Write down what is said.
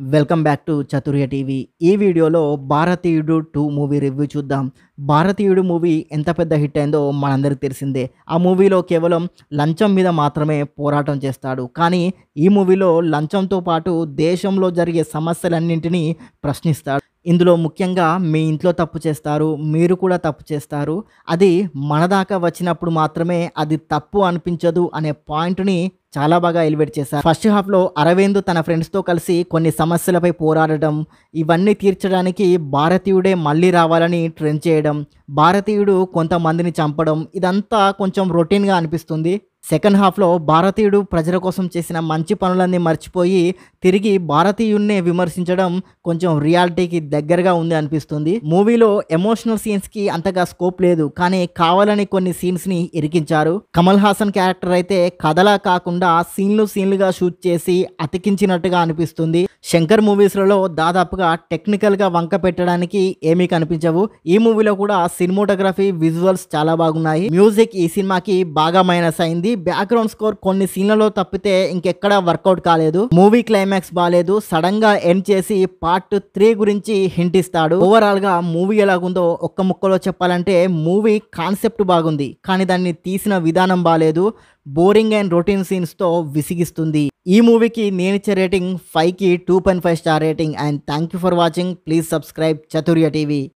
Welcome back to చతుర్య TV. ఈ వీడియోలో 'భారతీయుడు 2' మూవీ రివ్యూ చూద్దాం. 'భారతీయుడు' మూవీ ఎంత పెద్ద హిట్ అయిందో మనందరికీ తెలిసిందే. ఆ మూవీలో కేవలం లంచం మీద మాత్రమే పోరాటం చేస్తాడు. కానీ ఈ మూవీలో లంచంతో పాటు దేశంలో జరిగే సమస్యలన్నింటినీ ప్రశ్నిస్తాడు. ఇందులో ముఖ్యంగా మీ ఇంట్లో తప్పు చేస్తారు, మీరు కూడా తప్పు చేస్తారు, అది మన దాకా వచ్చినప్పుడు మాత్రమే అది తప్పు అనిపించదు అనే పాయింట్‌ని చాలా బాగా ఎలివేట్ చేశారు. ఫస్ట్ హాఫ్‌లో అరవింద్ తన ఫ్రెండ్స్‌తో కలిసి కొన్ని సమస్యలపై పోరాడడం, ఇవన్నీ తీర్చడానికి భారతీయుడే మళ్ళీ రావాలని ట్రెండ్ చేయడం, భారతీయుడు కొంతమందిని చంపడం, ఇదంతా కొంచెం రొటీన్‌గా అనిపిస్తుంది. సెకండ్ హాఫ్‌లో భారతీయుడు ప్రజల కోసం చేసిన మంచి పనులన్నీ మర్చిపోయి తిరిగి భారతీయుడినే విమర్శించడం కొంచెం రియాలిటీకి దగ్గరగా ఉంది అనిపిస్తుంది. మూవీలో ఎమోషనల్ సీన్స్‌కి అంతగా స్కోప్ లేదు, కానీ కావాలని కొన్ని సీన్స్‌ని ఇరికించారు. కమల్ హాసన్ క్యారెక్టర్ అయితే కథలా కాకుండా సీన్లుగా షూట్ చేసి అతికించినట్టుగా అనిపిస్తుంది. శంకర్ మూవీస్‌లలో దాదాపుగా టెక్నికల్‌గా వంక పెట్టడానికి ఏమీ కనిపించవు. ఈ మూవీలో కూడా సినిమాటోగ్రఫీ, విజువల్స్ చాలా బాగున్నాయి. మ్యూజిక్ ఈ సినిమాకి బాగా మైనస్ అయింది. బ్యాక్గ్రౌండ్ స్కోర్ కొన్ని సీన్లలో తప్పితే ఇంకెక్కడా వర్కౌట్ కాలేదు. మూవీ క్లైమాక్స్ బాలేదు. సడన్ గా ఎండ్ చేసి పార్ట్ 3 గురించి హింట్ ఇస్తాడు. ఓవరాల్ గా మూవీ ఎలాగుందో ఒక్క ముక్కలో చెప్పాలంటే మూవీ కాన్సెప్ట్ బాగుంది, కానీ దాన్ని తీసిన విధానం బాలేదు. బోరింగ్ అండ్ రొటీన్ సీన్స్ తో విసిగిస్తుంది. ఈ మూవీకి నేనిచ్చే రేటింగ్ 5కి 2.5 star rating. And thank you for watching. Please subscribe చతుర్య TV.